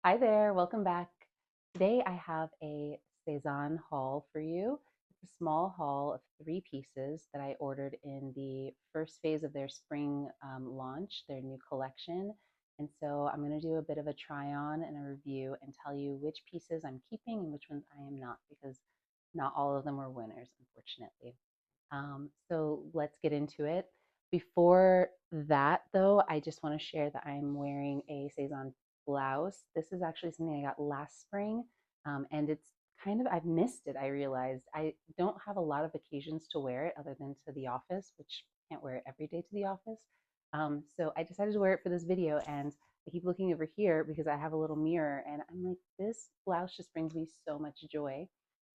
Hi there, welcome back. Today I have a Cezane haul for you. It's a small haul of three pieces that I ordered in the first phase of their spring launch, their new collection. And so I'm going to do a bit of a try on and a review and tell you which pieces I'm keeping and which ones I am not, because not all of them were winners, unfortunately. So let's get into it. Before that, though, I just want to share that I'm wearing a Sézane blouse. This is actually something I got last spring, and it's kind of, I've missed it. I realized I don't have a lot of occasions to wear it other than to the office, which I can't wear it every day to the office. So I decided to wear it for this video, and I keep looking over here because I have a little mirror, and I'm like, this blouse just brings me so much joy.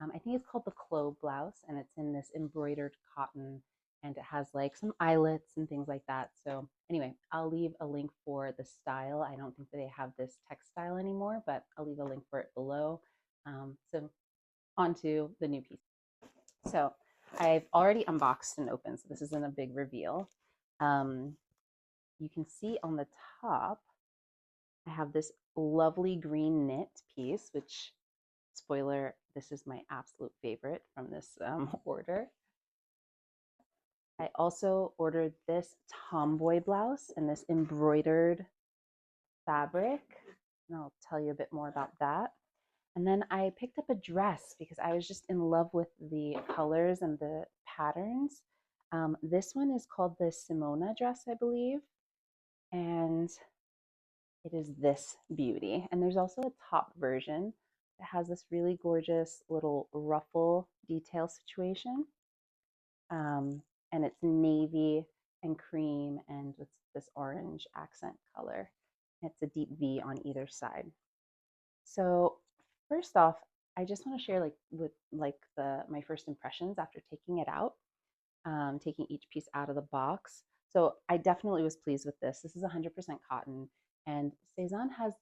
I think it's called the Clo blouse, and it's in this embroidered cotton, and it has like some eyelets and things like that. So anyway, I'll leave a link for the style. I don't think that they have this textile anymore, but I'll leave a link for it below. So on to the new piece. So I've already unboxed and opened, so this isn't a big reveal. You can see on the top, I have this lovely green knit piece, which, spoiler, this is my absolute favorite from this order. I also ordered this Tomboy blouse in this embroidered fabric, and I'll tell you a bit more about that. And then I picked up a dress because I was just in love with the colors and the patterns. This one is called the Simona dress, I believe, and it is this beauty. And there's also a top version that has this really gorgeous little ruffle detail situation. And it's navy and cream and with this orange accent color. It's a deep V on either side. So first off, I just want to share my first impressions after taking it out, taking each piece out of the box. So I definitely was pleased with this. This is 100% cotton, and Cezanne has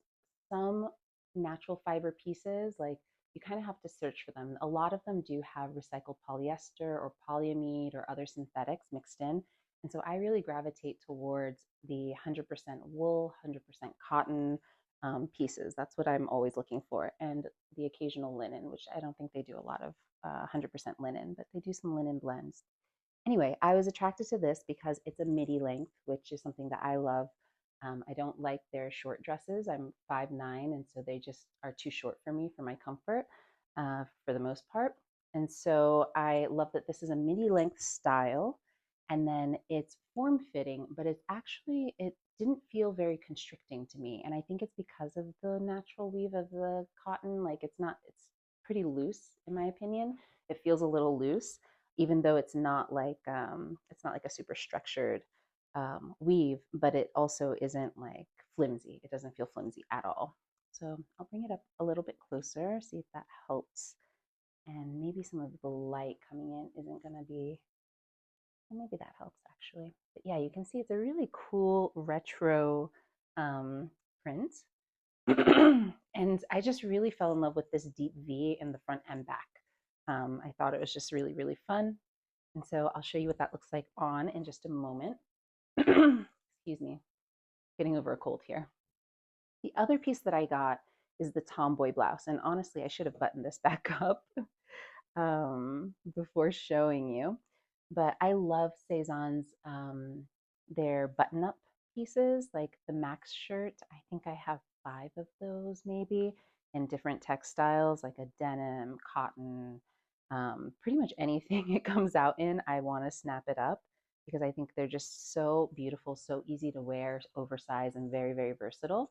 some natural fiber pieces. Like, you kind of have to search for them. A lot of them do have recycled polyester or polyamide or other synthetics mixed in. And so I really gravitate towards the 100% wool, 100% cotton pieces. That's what I'm always looking for. And the occasional linen, which I don't think they do a lot of 100% linen, but they do some linen blends. Anyway, I was attracted to this because it's a midi length, which is something that I love. I don't like their short dresses. I'm 5'9", and so they just are too short for me for my comfort for the most part. And so I love that this is a midi length style, and then it's form fitting, but it didn't feel very constricting to me. And I think it's because of the natural weave of the cotton. Like, it's pretty loose in my opinion. It feels a little loose, even though it's not like a super structured weave, but it also isn't like flimsy. It doesn't feel flimsy at all. So I'll bring it up a little bit closer, see if that helps. And maybe some of the light coming in isn't going to be, well, maybe that helps actually. But yeah, you can see it's a really cool retro print. And I just really fell in love with this deep V in the front and back. I thought it was just really, really fun. And so I'll show you what that looks like on in just a moment. Excuse me, getting over a cold here. The other piece that I got is the Tomboy blouse. And honestly, I should have buttoned this back up before showing you. But I love Sezane's, their button-up pieces, like the Max shirt. I think I have 5 of those maybe in different textiles, like a denim, cotton, pretty much anything it comes out in, I want to snap it up because I think they're just so beautiful, so easy to wear, oversized, and very, very versatile.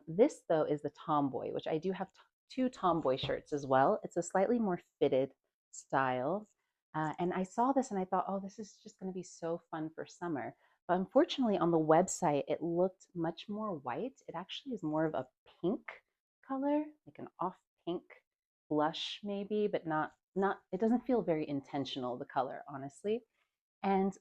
This, though, is the Tomboy, which I do have 2 Tomboy shirts as well. It's a slightly more fitted style. And I saw this and I thought, oh, this is just going to be so fun for summer. But unfortunately, on the website, it looked much more white. It actually is more of a pink color, like an off pink blush maybe, but not it doesn't feel very intentional, the color, honestly. And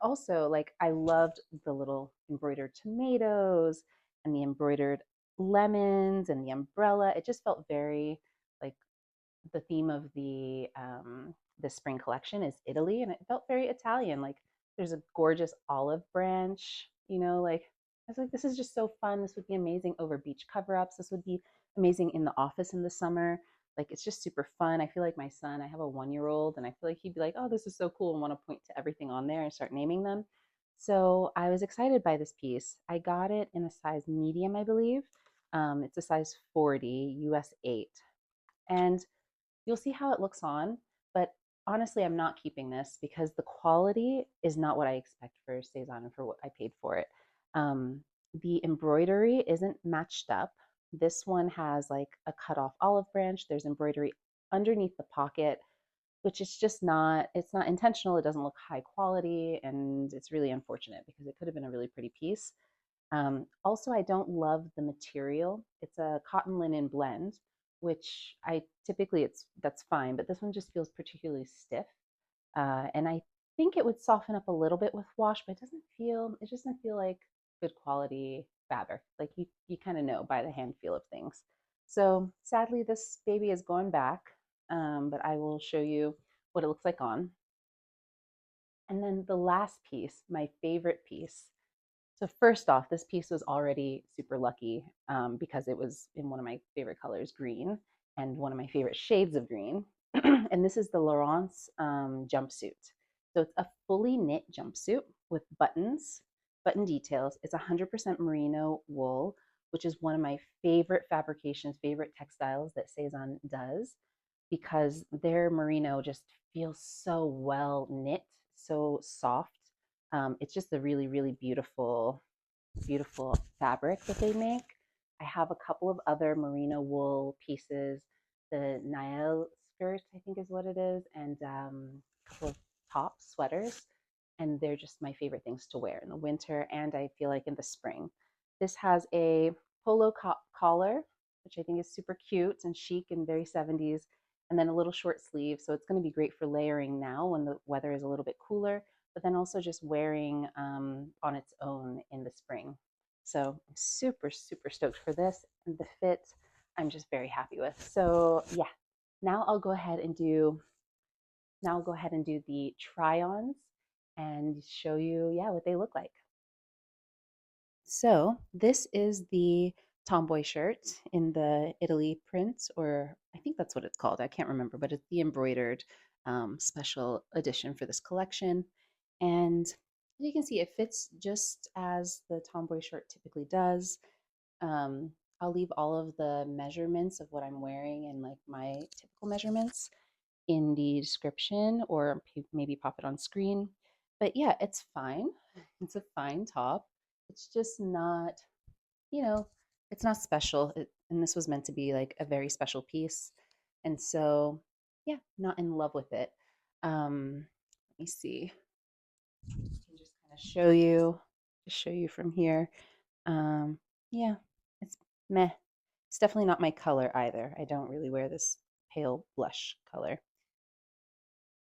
also, like, I loved the little embroidered tomatoes and the embroidered lemons and the umbrella. It just felt very like the theme of the spring collection is Italy, and it felt very Italian. Like, there's a gorgeous olive branch, like I was like, this is just so fun. This would be amazing over beach cover-ups. This would be amazing in the office in the summer. Like it's just super fun. I feel like my son, I have a 1 year old, and I feel like he'd be like, oh, this is so cool, and want to point to everything on there and start naming them. So I was excited by this piece. I got it in a size medium, I believe. It's a size 40, US 8. And you'll see how it looks on, but honestly, I'm not keeping this because the quality is not what I expect for Cezane and for what I paid for it. Um, the embroidery isn't matched up. This one has like a cut off olive branch. There's embroidery underneath the pocket, which is just not, it's not intentional. It doesn't look high quality, and it's really unfortunate because it could have been a really pretty piece. Also, I don't love the material. It's a cotton linen blend, which I typically that's fine, but this one just feels particularly stiff. And I think it would soften up a little bit with wash, but it doesn't feel like good quality fabric. Like you kind of know by the hand feel of things. So sadly, this baby is going back, but I will show you what it looks like on. And then the last piece, my favorite piece. So first off, this piece was already super lucky because it was in one of my favorite colors, green, and one of my favorite shades of green. And this is the Laurance jumpsuit. So it's a fully knit jumpsuit with buttons, button details. It's 100% merino wool, which is one of my favorite fabrications, favorite textiles that Sézane does, because their merino just feels so well knit, so soft. It's just a really, really beautiful, beautiful fabric that they make. I have a couple of other merino wool pieces, the Nael skirt, I think is what it is, and a couple of tops, sweaters, and they're just my favorite things to wear in the winter, and I feel like in the spring. This has a polo collar, which I think is super cute and chic and very 70s, and then a little short sleeve. So it's going to be great for layering now when the weather is a little bit cooler, but then also just wearing on its own in the spring. So I'm super, super stoked for this. And the fit, I'm just very happy with. So yeah, now I'll go ahead and do the try-ons and show you, yeah, what they look like. So this is the Tomboy shirt in the Italy print, or I think that's what it's called. I can't remember, but it's the embroidered special edition for this collection. And as you can see, it fits just as the Tomboy shirt typically does. Um, I'll leave all of the measurements of what I'm wearing and like my typical measurements in the description, or maybe pop it on screen. But yeah, it's fine. It's a fine top. It's just not, you know, it's not special. And this was meant to be like a very special piece. And so, yeah, not in love with it. Let me see. I can just kind of show you from here. Um, yeah, it's meh. It's definitely not my color either. I don't really wear this pale blush color.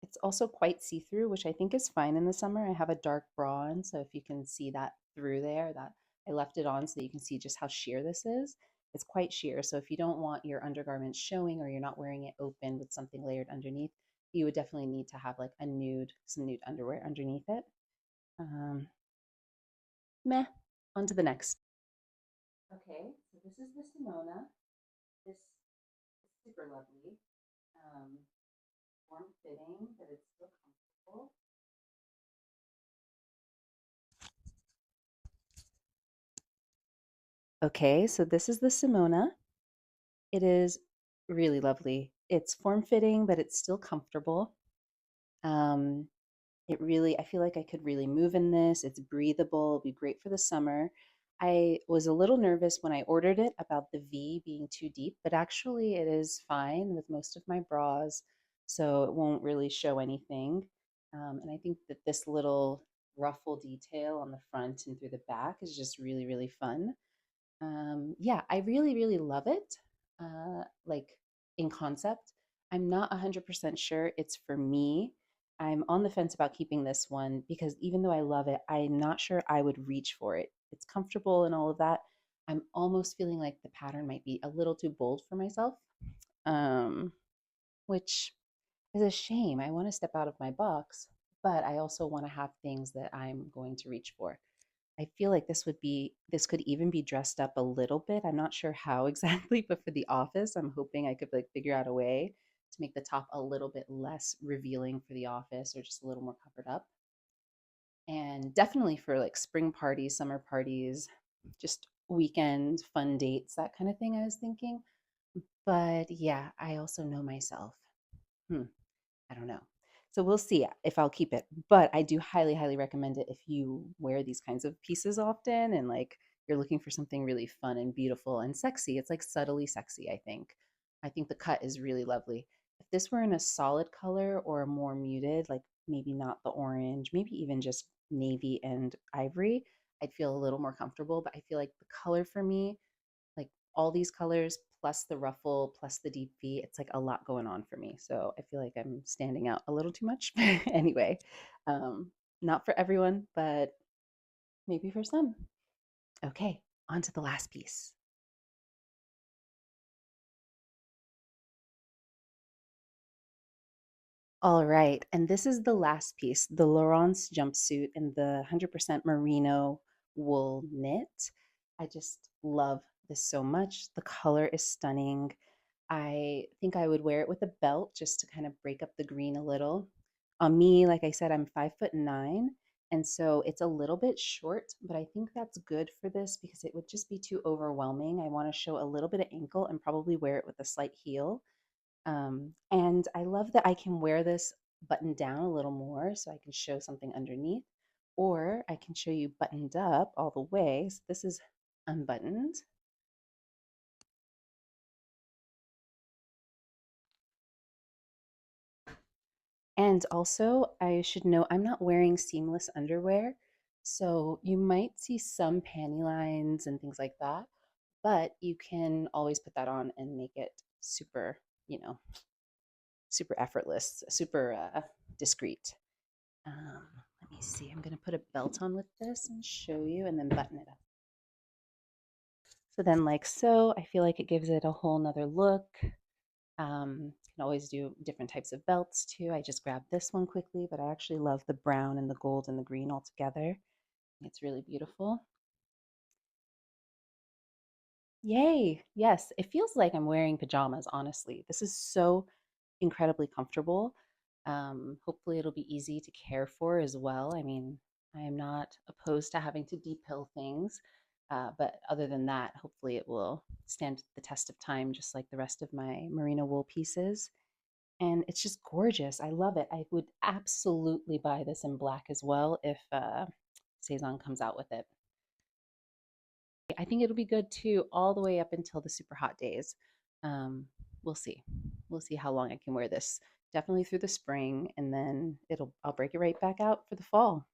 It's also quite see-through, which I think is fine in the summer. I have a dark bra on, so if you can see that through there, that I left it on so that you can see just how sheer this is. It's quite sheer, so if you don't want your undergarments showing or you're not wearing it open with something layered underneath, you would definitely need to have like some nude underwear underneath it. Um, Meh. On to the next. Okay, so this is the Simona. This is super lovely. Um, Form fitting, but it's still comfortable. Okay, so this is the Simona. It is really lovely. It's form fitting, but it's still comfortable. Um, I feel like I could really move in this. It's breathable, it'll be great for the summer. I was a little nervous when I ordered it about the V being too deep, but actually it is fine with most of my bras, so it won't really show anything. And I think that this little ruffle detail on the front and through the back is just really, really fun. Yeah, I really, really love it. Like in concept, I'm not 100% sure it's for me. I'm on the fence about keeping this one because even though I love it, I'm not sure I would reach for it. It's comfortable and all of that. I'm almost feeling like the pattern might be a little too bold for myself, um, which is a shame. I want to step out of my box, but I also want to have things that I'm going to reach for. I feel like this could even be dressed up a little bit. I'm not sure how exactly, but for the office, I'm hoping I could like figure out a way to make the top a little bit less revealing for the office or just a little more covered up. And definitely for like spring parties, summer parties, just weekend fun dates, that kind of thing I was thinking. But yeah, I also know myself. Hmm. I don't know. So we'll see if I'll keep it. But I do highly, highly recommend it if you wear these kinds of pieces often and like you're looking for something really fun and beautiful and sexy. It's like subtly sexy, I think. I think the cut is really lovely. If this were in a solid color or a more muted, like maybe not the orange, maybe even just navy and ivory, I'd feel a little more comfortable. But I feel like the color for me, like all these colors plus the ruffle plus the deep V, it's like a lot going on for me. So I feel like I'm standing out a little too much. Anyway, um, not for everyone, but maybe for some. Okay, on to the last piece. All right, and this is the last piece, the Laurance jumpsuit in the 100% merino wool knit. I just love this so much. The color is stunning. I think I would wear it with a belt just to kind of break up the green a little. On me, like I said, I'm 5'9", and so it's a little bit short, but I think that's good for this because it would just be too overwhelming. I want to show a little bit of ankle and probably wear it with a slight heel. And I love that I can wear this buttoned down a little more so I can show something underneath, or I can show you buttoned up all the way. So this is unbuttoned. And also, I should note I'm not wearing seamless underwear, so you might see some panty lines and things like that, but you can always put that on and make it super, you know, super effortless, super discreet. Um, Let me see. I'm going to put a belt on with this and show you and then button it up. So then like so, I feel like it gives it a whole nother look. Can always do different types of belts too. I just grabbed this one quickly, but I actually love the brown and the gold and the green all together. It's really beautiful. Yay! Yes, it feels like I'm wearing pajamas, honestly. This is so incredibly comfortable. Hopefully, it'll be easy to care for as well. I mean, I am not opposed to having to depill things, but other than that, hopefully, it will stand the test of time just like the rest of my merino wool pieces. And it's just gorgeous. I love it. I would absolutely buy this in black as well if Cezane comes out with it. I think it'll be good too, all the way up until the super hot days. Um, we'll see. We'll see how long I can wear this. Definitely through the spring, and then I'll break it right back out for the fall.